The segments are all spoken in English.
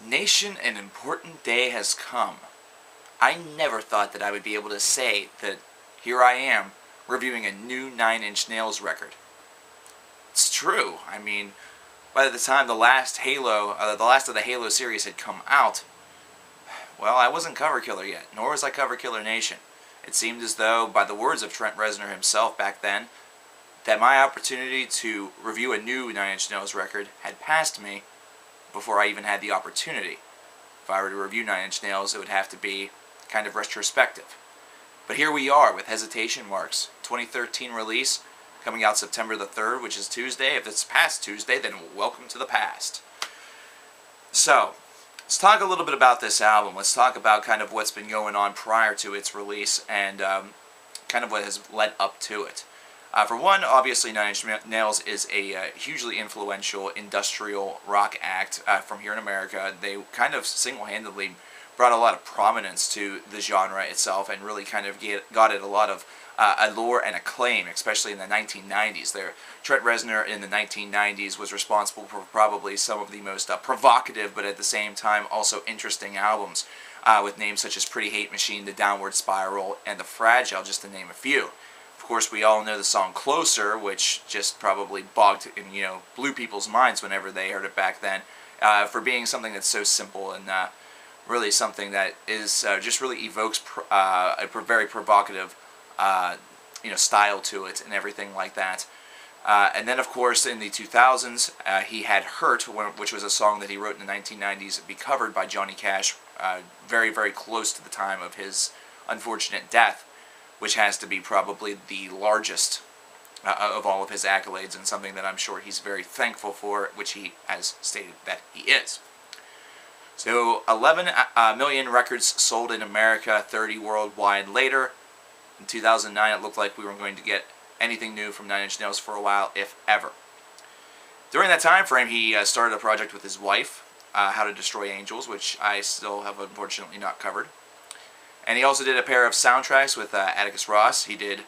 Nation, an important day has come. I never thought that I would be able to say that here I am, reviewing a new Nine Inch Nails record. It's true. I mean, by the time the last of the Halo series had come out, well, I wasn't Cover Killer yet, nor was I Cover Killer Nation. It seemed as though, by the words of Trent Reznor himself back then, that my opportunity to review a new Nine Inch Nails record had passed me before I even had the opportunity. If I were to review Nine Inch Nails, it would have to be kind of retrospective. But here we are with Hesitation Marks, 2013 release, coming out September the 3rd, which is Tuesday. If it's past Tuesday, then welcome to the past. So, let's talk a little bit about this album. Let's talk about kind of what's been going on prior to its release and kind of what has led up to it. For one, obviously Nine Inch Nails is a hugely influential industrial rock act from here in America. They kind of single-handedly brought a lot of prominence to the genre itself and really kind of got it a lot of allure and acclaim, especially in the 1990s. Trent Reznor in the 1990s was responsible for probably some of the most provocative but at the same time also interesting albums with names such as Pretty Hate Machine, The Downward Spiral, and The Fragile, just to name a few. Of course, we all know the song Closer, which just probably bogged and blew people's minds whenever they heard it back then, for being something that's so simple and really something that is just really evokes a very provocative style to it and everything like that. And then, of course, in the 2000s, he had Hurt, which was a song that he wrote in the 1990s, be covered by Johnny Cash, very, very close to the time of his unfortunate death, which has to be probably the largest of all of his accolades, and something that I'm sure he's very thankful for, which he has stated that he is. So 11 million records sold in America, 30 worldwide later. In 2009, it looked like we weren't going to get anything new from Nine Inch Nails for a while, if ever. During that time frame, he started a project with his wife, How to Destroy Angels, which I still have unfortunately not covered. And he also did a pair of soundtracks with Atticus Ross. He did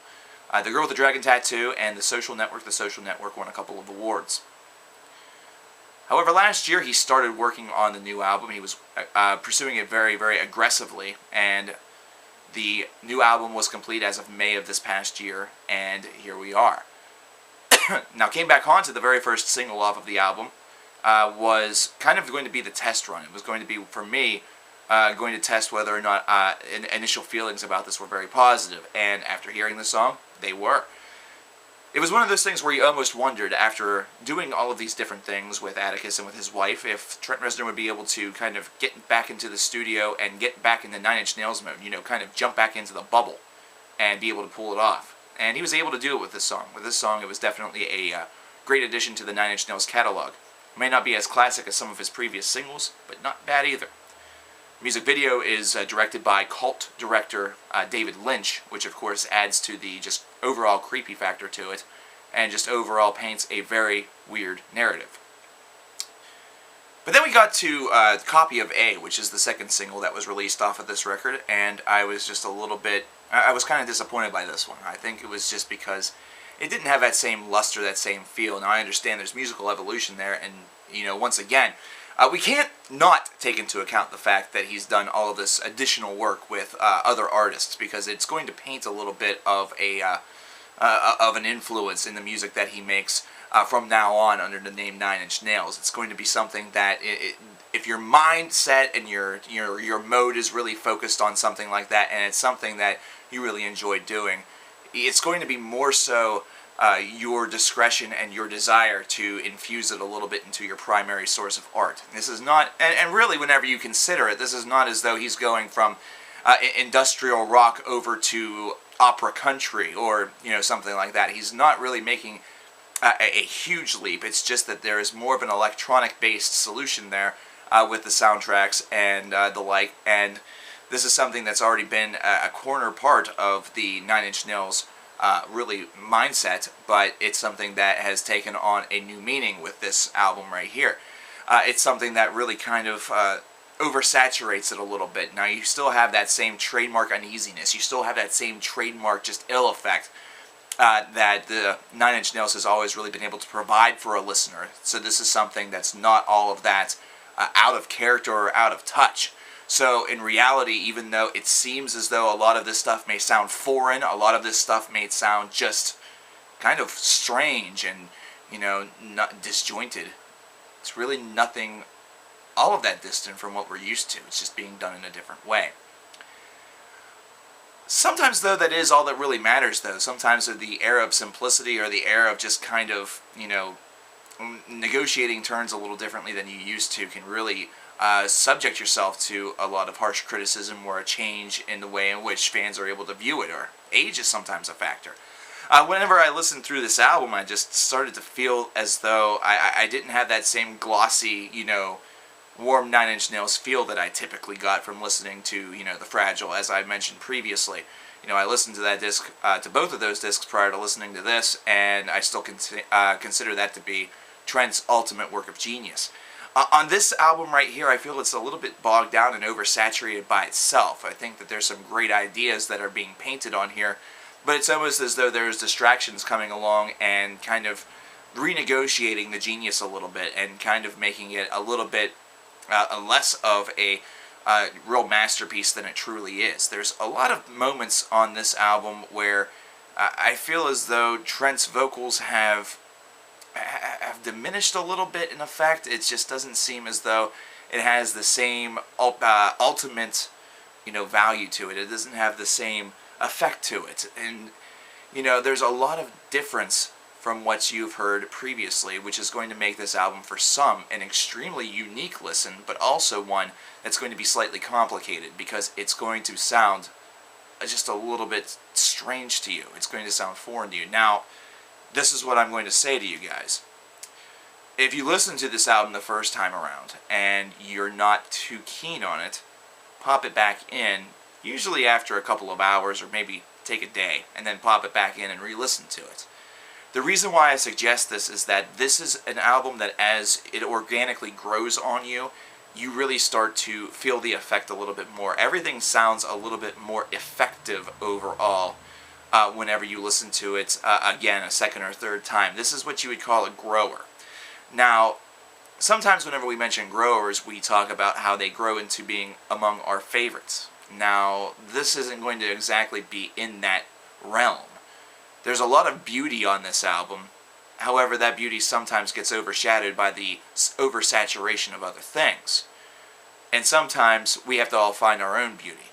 The Girl with the Dragon Tattoo and The Social Network. The Social Network won a couple of awards. However, last year he started working on the new album. He was pursuing it very, very aggressively, and the new album was complete as of May of this past year, and here we are. Now, Came Back Haunted, the very first single off of the album, was kind of going to be the test run. It was going to be, for me, going to test whether or not initial feelings about this were very positive, and after hearing the song, they were. It was one of those things where you almost wondered, after doing all of these different things with Atticus and with his wife, if Trent Reznor would be able to kind of get back into the studio and get back into Nine Inch Nails mode, kind of jump back into the bubble and be able to pull it off. And he was able to do it with this song. With this song, it was definitely a great addition to the Nine Inch Nails catalog. It may not be as classic as some of his previous singles, but not bad either. The music video is directed by cult director David Lynch, which of course adds to the just overall creepy factor to it, and just overall paints a very weird narrative. But then we got to Copy of A, which is the second single that was released off of this record, and I was just a little bit, I was kind of disappointed by this one. I think it was just because it didn't have that same luster, that same feel. Now I understand there's musical evolution there, and once again, we can't not take into account the fact that he's done all of this additional work with other artists, because it's going to paint a little bit of an influence in the music that he makes from now on under the name Nine Inch Nails. It's going to be something that, if your mindset and your mode is really focused on something like that, and it's something that you really enjoy doing, it's going to be more so your discretion and your desire to infuse it a little bit into your primary source of art. This is not, and really whenever you consider it, this is not as though he's going from industrial rock over to opera country or something like that. He's not really making a huge leap. It's just that there is more of an electronic based solution there with the soundtracks and the like, and this is something that's already been a corner part of the Nine Inch Nails really mindset, but it's something that has taken on a new meaning with this album right here. It's something that really kind of oversaturates it a little bit. Now, you still have that same trademark uneasiness. You still have that same trademark just ill effect that the Nine Inch Nails has always really been able to provide for a listener. So this is something that's not all of that out of character or out of touch. So in reality, even though it seems as though a lot of this stuff may sound foreign, a lot of this stuff may sound just kind of strange and, not disjointed, it's really nothing all of that distant from what we're used to. It's just being done in a different way. Sometimes, though, that is all that really matters, though. Sometimes the era of simplicity or the era of just kind of, negotiating terms a little differently than you used to can really subject yourself to a lot of harsh criticism or a change in the way in which fans are able to view it, or age is sometimes a factor. Whenever I listened through this album, I just started to feel as though I didn't have that same glossy, warm Nine Inch Nails feel that I typically got from listening to, The Fragile, as I mentioned previously. I listened to that disc, to both of those discs prior to listening to this, and I still consider that to be Trent's ultimate work of genius. On this album right here, I feel it's a little bit bogged down and oversaturated by itself. I think that there's some great ideas that are being painted on here, but it's almost as though there's distractions coming along and kind of renegotiating the genius a little bit and kind of making it a little bit less of a real masterpiece than it truly is. There's a lot of moments on this album where I feel as though Trent's vocals have diminished a little bit in effect. It just doesn't seem as though it has the same ultimate, value to it. It doesn't have the same effect to it. And, there's a lot of difference from what you've heard previously, which is going to make this album for some an extremely unique listen, but also one that's going to be slightly complicated because it's going to sound just a little bit strange to you. It's going to sound foreign to you. Now, this is what I'm going to say to you guys. If you listen to this album the first time around and you're not too keen on it, pop it back in, usually after a couple of hours or maybe take a day, and then pop it back in and re-listen to it. The reason why I suggest this is that this is an album that as it organically grows on you, you really start to feel the effect a little bit more. Everything sounds a little bit more effective overall whenever you listen to it again a second or third time. This is what you would call a grower. Now, sometimes whenever we mention growers, we talk about how they grow into being among our favorites. Now, this isn't going to exactly be in that realm. There's a lot of beauty on this album. However, that beauty sometimes gets overshadowed by the oversaturation of other things. And sometimes we have to all find our own beauty.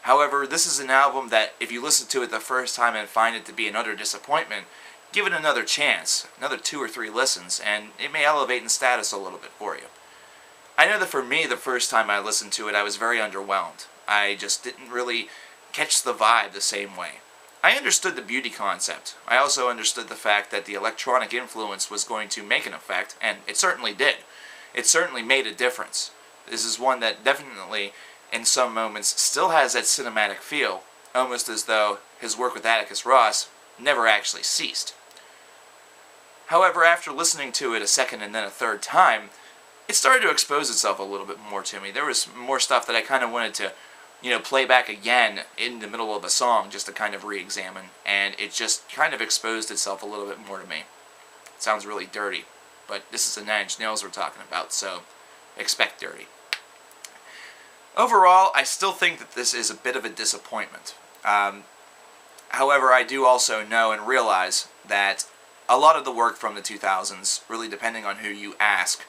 However, this is an album that if you listen to it the first time and find it to be an utter disappointment, give it another chance, another 2 or 3 listens, and it may elevate in status a little bit for you. I know that for me, the first time I listened to it, I was very underwhelmed. I just didn't really catch the vibe the same way. I understood the beauty concept. I also understood the fact that the electronic influence was going to make an effect, and it certainly did. It certainly made a difference. This is one that definitely, in some moments, still has that cinematic feel, almost as though his work with Atticus Ross never actually ceased. However, after listening to it a second and then a third time, it started to expose itself a little bit more to me. There was more stuff that I kind of wanted to play back again in the middle of a song just to kind of re-examine, and it just kind of exposed itself a little bit more to me. It sounds really dirty, but this is the Nine Inch Nails we're talking about, so expect dirty. Overall, I still think that this is a bit of a disappointment. However, I do also know and realize that a lot of the work from the 2000s, really depending on who you ask,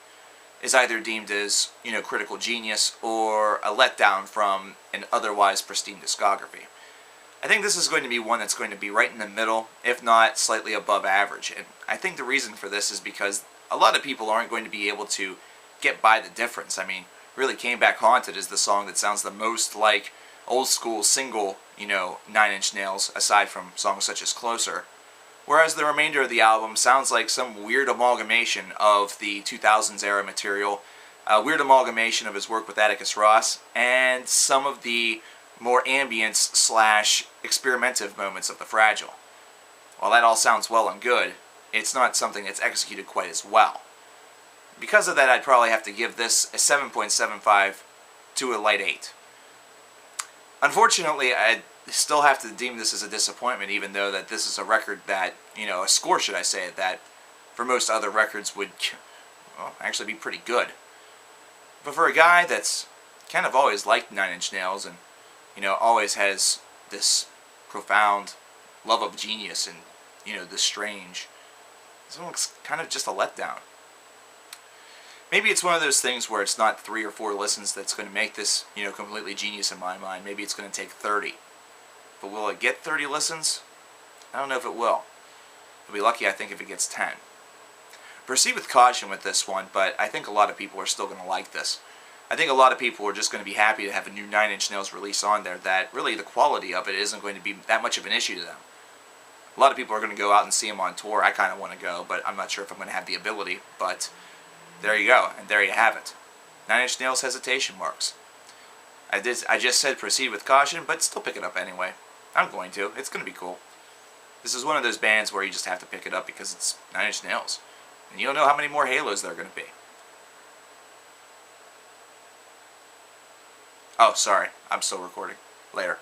is either deemed as, critical genius or a letdown from an otherwise pristine discography. I think this is going to be one that's going to be right in the middle, if not slightly above average. And I think the reason for this is because a lot of people aren't going to be able to get by the difference. I mean, really, Came Back Haunted is the song that sounds the most like old school single, Nine Inch Nails, aside from songs such as Closer. Whereas the remainder of the album sounds like some weird amalgamation of the 2000s era material, a weird amalgamation of his work with Atticus Ross, and some of the more ambience/experimental moments of The Fragile. While that all sounds well and good, it's not something that's executed quite as well. Because of that, I'd probably have to give this a 7.75 to a light 8. Unfortunately, I still have to deem this as a disappointment, even though that this is a record that, a score, should I say, that for most other records would actually be pretty good. But for a guy that's kind of always liked Nine Inch Nails and, always has this profound love of genius and, the strange, this one looks kind of just a letdown. Maybe it's one of those things where it's not 3 or 4 listens that's going to make this, completely genius in my mind. Maybe it's going to take 30. But will it get 30 listens? I don't know if it will. I'll be lucky, I think, if it gets 10. Proceed with caution with this one, but I think a lot of people are still going to like this. I think a lot of people are just going to be happy to have a new Nine Inch Nails release on there that really the quality of it isn't going to be that much of an issue to them. A lot of people are going to go out and see them on tour. I kind of want to go, but I'm not sure if I'm going to have the ability. But there you go, and there you have it. Nine Inch Nails hesitation marks. I just said proceed with caution, but still pick it up anyway. I'm going to. It's going to be cool. This is one of those bands where you just have to pick it up because it's Nine Inch Nails. And you don't know how many more Halos there are going to be. Oh, sorry. I'm still recording. Later.